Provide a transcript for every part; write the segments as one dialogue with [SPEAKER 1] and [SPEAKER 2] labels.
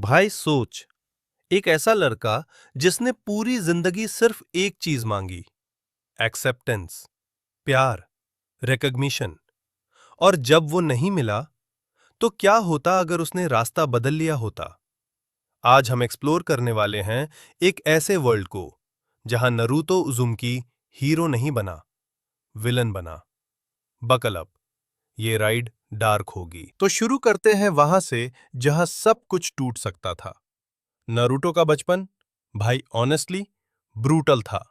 [SPEAKER 1] भाई सोच, एक ऐसा लड़का जिसने पूरी जिंदगी सिर्फ एक चीज मांगी, एक्सेप्टेंस, प्यार, रिकग्निशन। और जब वो नहीं मिला, तो क्या होता अगर उसने रास्ता बदल लिया होता। आज हम एक्सप्लोर करने वाले हैं एक ऐसे वर्ल्ड को जहां नरूतो उज़ुमकी हीरो नहीं बना, विलन बना। बकल अप, ये राइड डार्क होगी। तो शुरू करते हैं वहां से जहां सब कुछ टूट सकता था। नारुतो का बचपन, भाई ऑनेस्टली ब्रूटल था।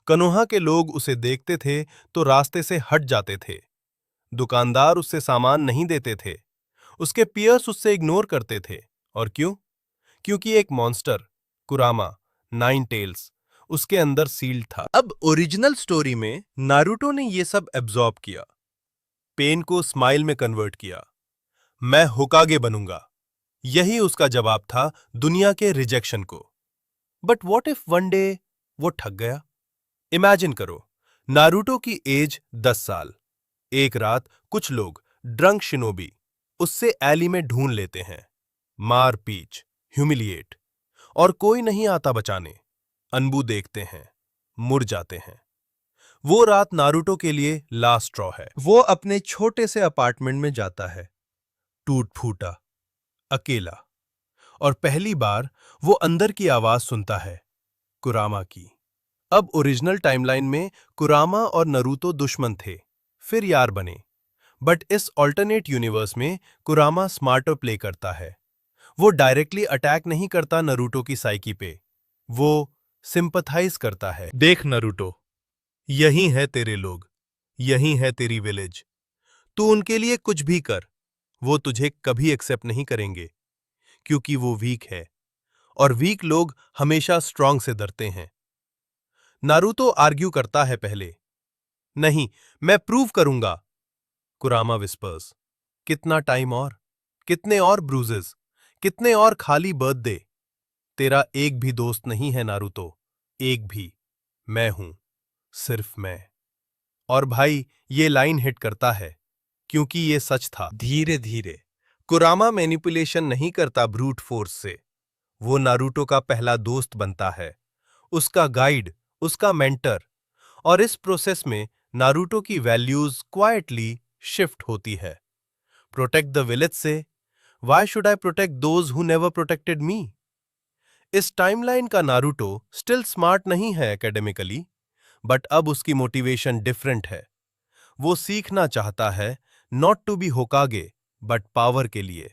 [SPEAKER 1] कनोहा के लोग उसे देखते थे तो रास्ते से हट जाते थे। दुकानदार उससे सामान नहीं देते थे। उसके पियर्स उससे इग्नोर करते थे। और क्यों? क्योंकि एक मॉन्स्टर, कुरामा, नाइन टेल्स, उसके अंदर सील्ड था। अब ओरिजिनल स्टोरी में नारुतो ने ये सब एब्जॉर्ब किया, पेन को स्माइल में कन्वर्ट किया। मैं होकागे बनूंगा, यही उसका जवाब था दुनिया के रिजेक्शन को। But what if one day वो ठग गया? इमेजिन करो, नारुतो की एज 10 साल। एक रात कुछ लोग, ड्रंक शिनोबी, उससे एली में ढूंढ लेते हैं। मार पीच, ह्यूमिलिएट, और कोई नहीं आता बचाने। अनबू देखते हैं, मुड़ जाते हैं। वो रात नारुतो के लिए लास्ट स्ट्रॉ है। वो अपने छोटे से अपार्टमेंट में जाता है, टूट फूटा, अकेला। और पहली बार वो अंदर की आवाज सुनता है, कुरामा की। अब ओरिजिनल टाइमलाइन में कुरामा और नरूतो दुश्मन थे, फिर यार बने। बट इस ऑल्टरनेट यूनिवर्स में कुरामा स्मार्टर प्ले करता है। वो डायरेक्टली अटैक नहीं करता नरूटो की साइकी पे, वो सिंपथाइज करता है। देख नरूटो, यही है तेरे लोग, यही है तेरी विलेज। तू उनके लिए कुछ भी कर, वो तुझे कभी एक्सेप्ट नहीं करेंगे, क्योंकि वो वीक है, और वीक लोग हमेशा स्ट्रांग से डरते हैं। नारुतो आर्ग्यू करता है पहले, नहीं, मैं प्रूव करूंगा। कुरामा विस्पर्स, कितना टाइम और, कितने और ब्रूजेस, कितने और खाली बर्थडे। तेरा एक भी दोस्त नहीं है नारुतो, एक भी। मैं हूं, सिर्फ मैं। और भाई, ये लाइन हिट करता है, क्योंकि ये सच था। धीरे धीरे कुरामा मैनिपुलेशन नहीं करता ब्रूट फोर्स से, वो नारुतो का पहला दोस्त बनता है, उसका गाइड, उसका मेंटर। और इस प्रोसेस में नारुतो की वैल्यूज क्वाइटली शिफ्ट होती है। प्रोटेक्ट द विलेज से why should I protect those who never protected me. इस टाइमलाइन का नारुतो स्टिल स्मार्ट नहीं है एकेडमिकली, बट अब उसकी मोटिवेशन डिफरेंट है। वो सीखना चाहता है, not to be Hokage, but power के लिए,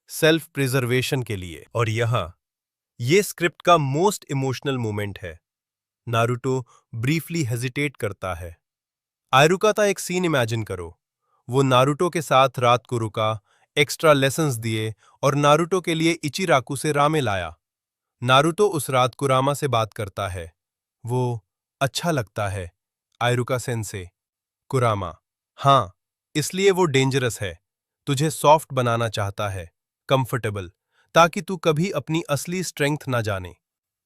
[SPEAKER 1] सेल्फ प्रिजर्वेशन के लिए। और यहां ये स्क्रिप्ट का मोस्ट इमोशनल मोमेंट है। नारुतो ब्रीफली हेजिटेट करता है। आयरुका का एक सीन इमेजिन करो। वो नारुतो के साथ रात को रुका, एक्स्ट्रा लेसन्स दिए, और नारुतो के लिए इचिराकु से रामे लाया। नारुतो उस रात कुरामा से बात करता है। वो अच्छा लगता है, आयरुका सेंसे। कुरामा, हाँ, इसलिए वो डेंजरस है। तुझे सॉफ्ट बनाना चाहता है, कंफर्टेबल, ताकि तू कभी अपनी असली स्ट्रेंथ ना जाने।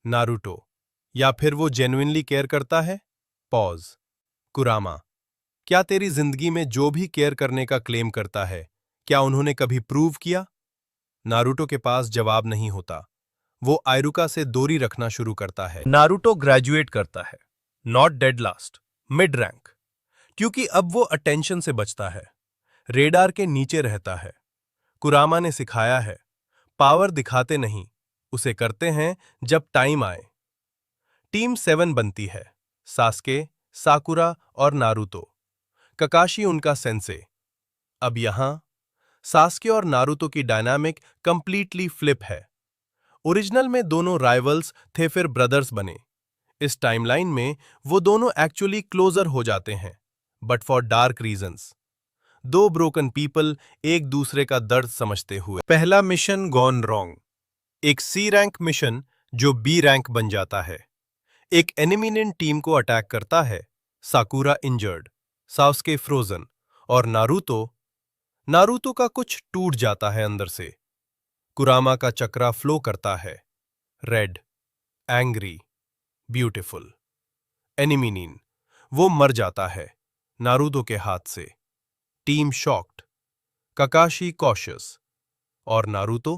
[SPEAKER 1] नारुतो, या फिर वो जेन्युइनली केयर करता है? पॉज। कुरामा, क्या तेरी जिंदगी में जो भी केयर करने का क्लेम करता है, क्या उन्होंने कभी प्रूव किया? नारुतो के पास जवाब नहीं होता। वो आयरुका से दूरी रखना शुरू करता है। नारुतो ग्रेजुएट करता है, not dead last, mid rank, क्योंकि अब वो अटेंशन से बचता है, रेडार के नीचे रहता है। कुरामा ने सिखाया है, पावर दिखाते नहीं, उसे करते हैं जब टाइम आए। टीम 7 बनती है, सास्के, साकुरा और नारुतो। ककाशी उनका सेंसे। अब यहां सास्के और नारुतो की डायनामिक कंप्लीटली फ्लिप है। ओरिजिनल में दोनों राइवल्स थे, फिर ब्रदर्स बने। इस टाइमलाइन में वो दोनों एक्चुअली क्लोजर हो जाते हैं, बट फॉर डार्क रीजंस। दो ब्रोकन पीपल एक दूसरे का दर्द समझते हुए। पहला मिशन गॉन रॉन्ग, एक सी रैंक मिशन जो बी रैंक बन जाता है। एक एनिमिनेंट टीम को अटैक करता है, साकुरा इंजर्ड, सास्के फ्रोजन, और नारुतो नारुतो का कुछ टूट जाता है अंदर से। कुरामा का चक्रा फ्लो करता है, रेड, एंग्री, ब्यूटिफुल। एनिमिनीन, वो मर जाता है नारुतो के हाथ से। टीम शॉक्ड, ककाशी कॉशियस, और नारुतो,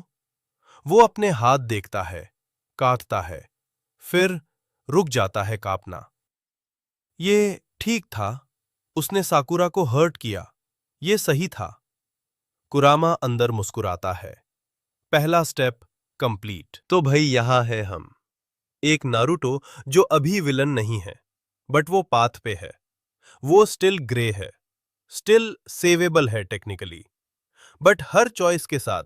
[SPEAKER 1] वो अपने हाथ देखता है, काटता है, फिर रुक जाता है कांपना। ये ठीक था, उसने साकुरा को हर्ट किया, ये सही था। कुरामा अंदर मुस्कुराता है। पहला स्टेप कंप्लीट। तो भाई यहां है हम, एक नारुतो जो अभी विलन नहीं है, बट वो पाथ पे है। वो स्टिल ग्रे है, स्टिल सेवेबल है टेक्निकली, बट हर चॉइस के साथ,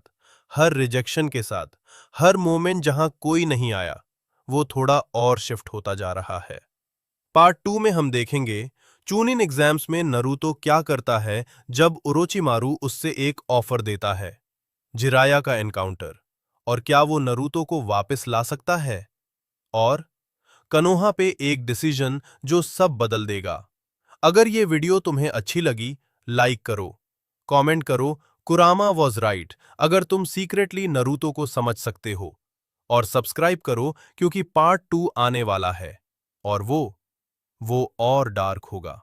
[SPEAKER 1] हर रिजेक्शन के साथ, हर मोमेंट जहां कोई नहीं आया, वो थोड़ा और शिफ्ट होता जा रहा है। पार्ट 2 में हम देखेंगे चूनिन एग्जाम्स में नरूतो क्या करता है जब ओरोचिमारू उससे एक ऑफर देता है, जिराया का एनकाउंटर, और क्या वो नरूतो को वापस ला सकता है, और कनोहा पे एक डिसीजन जो सब बदल देगा। अगर ये वीडियो तुम्हें अच्छी लगी, लाइक करो, कमेंट करो कुरामा वॉज राइट अगर तुम सीक्रेटली नरूतो को समझ सकते हो, और सब्सक्राइब करो क्योंकि पार्ट 2 आने वाला है, और वो और डार्क होगा।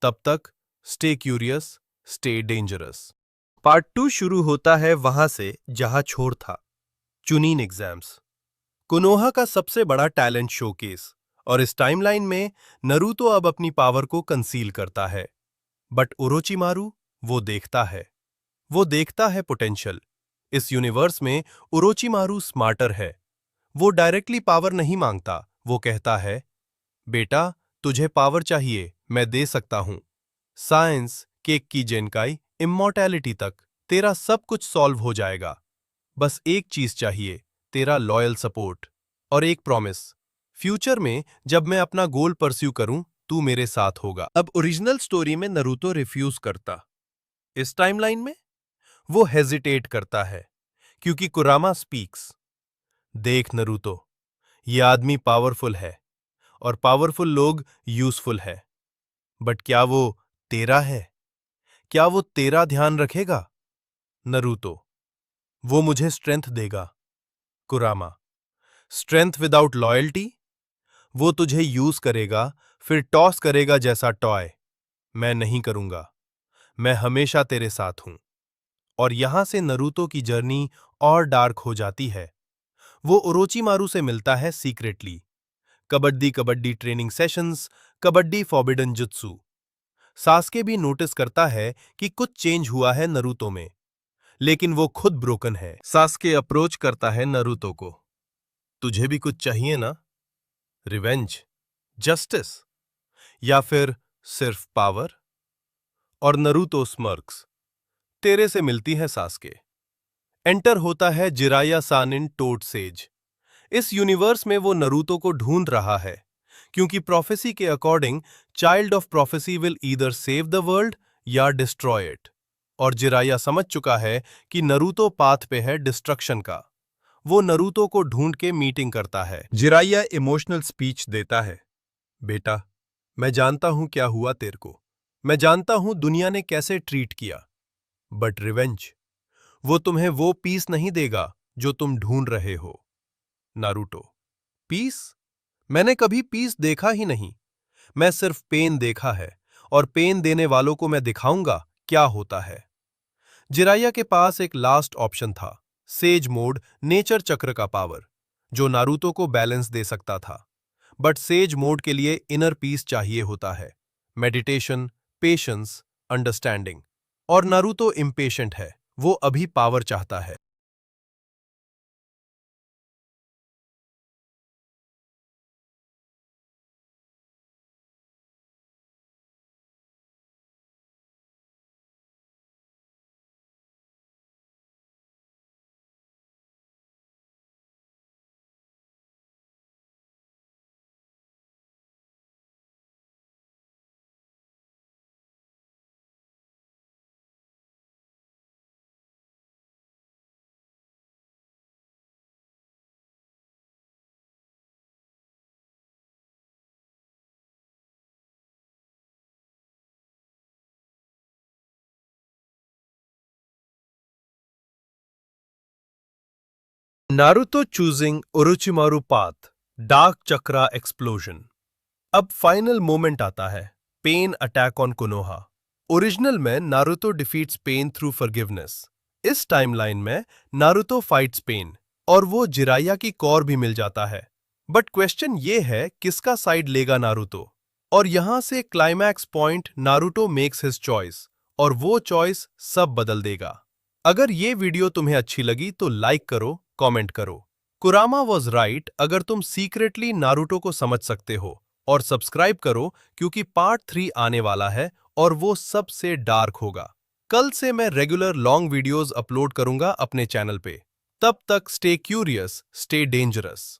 [SPEAKER 1] तब तक stay curious, stay dangerous. Part 2 शुरू होता है वहां से जहां छोड़ था, चुनीन एग्जाम्स। कोनोहा का सबसे बड़ा टैलेंट शोकेस, और इस टाइमलाइन में नरूतो अब अपनी पावर को कंसील करता है। बट ओरोचिमारू, वो देखता है, वो देखता है पोटेंशियल। इस यूनिवर्स में ओरोचिमारू स्मार्टर है। वो डायरेक्टली पावर नहीं मांगता, वो कहता है, बेटा तुझे पावर चाहिए, मैं दे सकता हूं। साइंस, केक की जेनकाई, इमॉर्टैलिटी तक, तेरा सब कुछ सॉल्व हो जाएगा। बस एक चीज चाहिए, तेरा लॉयल सपोर्ट, और एक प्रॉमिस, फ्यूचर में जब मैं अपना गोल परस्यू करूं, तू मेरे साथ होगा। अब ओरिजिनल स्टोरी में नरूतो रिफ्यूज करता, इस टाइमलाइन में वो हेजिटेट करता है, क्योंकि कुरामा स्पीक्स। देख नरूतो, ये आदमी पावरफुल है, और पावरफुल लोग यूजफुल है, बट क्या वो तेरा है? क्या वो तेरा ध्यान रखेगा? नरूतो, वो मुझे स्ट्रेंथ देगा। कुरामा, स्ट्रेंथ विदाउट लॉयल्टी? वो तुझे यूज करेगा, फिर टॉस करेगा जैसा टॉय। मैं नहीं करूंगा, मैं हमेशा तेरे साथ हूं। और यहां से नरूतो की जर्नी और डार्क हो जाती है। वो ओरोचिमारू से मिलता है secretly, kabaddi kabaddi training sessions, kabaddi forbidden jutsu. Sasuke भी नोटिस करता है कि कुछ चेंज हुआ है नरूतो में, लेकिन वो खुद ब्रोकन है। सास्के अप्रोच करता है नरूतो को, तुझे भी कुछ चाहिए ना? रिवेंज, जस्टिस, या फिर सिर्फ पावर? और नरूतो स्मर्क्स, तेरे से मिलती है सास्के। एंटर होता है जिराया सानिन टोड सेज। इस यूनिवर्स में वो नरूतो को ढूंढ रहा है, क्योंकि प्रोफेसी के according child of prophecy will either save the world या डिस्ट्रॉय इट। और जिराया समझ चुका है कि नरूतो पाथ पे है डिस्ट्रक्शन का। वो नरूतो को ढूंढ के मीटिंग करता है। जिराया इमोशनल स्पीच देता है, बेटा मैं जानता हूं क्या हुआ तेरे को, मैं जानता हूं दुनिया ने कैसे ट्रीट किया, बट रिवेंज, वो तुम्हें वो पीस नहीं देगा जो तुम ढूंढ रहे हो। Naruto, peace? मैंने कभी पीस देखा ही नहीं। मैं सिर्फ पेन देखा है, और पेन देने वालों को मैं दिखाऊंगा क्या होता है। जिराया के पास एक लास्ट ऑप्शन था, सेज मोड, नेचर चक्र का पावर, जो नारुतो को बैलेंस दे सकता था। बट सेज मोड के लिए इनर पीस चाहिए होता है, मेडिटेशन, पेशेंस, अंडरस्टैंडिंग। और नारुतो इम्पेशेंट है, वो अभी पावर चाहता है। Naruto choosing Orochimaru path, dark chakra explosion. अब फाइनल मोमेंट आता है, Pain attack on Konoha. Original में Naruto defeats Pain through forgiveness. इस टाइमलाइन में नारुतो फाइट्स पेन, और वो जिराया की कॉर भी मिल जाता है। बट क्वेश्चन ये है किसका साइड लेगा नारुतो। और यहां से climax point Naruto makes his choice और वो चॉइस सब बदल देगा। अगर ये वीडियो तुम्हें अच्छी लगी तो लाइक करो, कमेंट करो। कुरामा वॉज राइट अगर तुम सीक्रेटली नारुतो को समझ सकते हो। और सब्सक्राइब करो क्योंकि पार्ट 3 आने वाला है और वो सबसे डार्क होगा। कल से मैं रेगुलर लॉन्ग वीडियोस अपलोड करूंगा अपने चैनल पे। तब तक स्टे क्यूरियस, स्टे डेंजरस।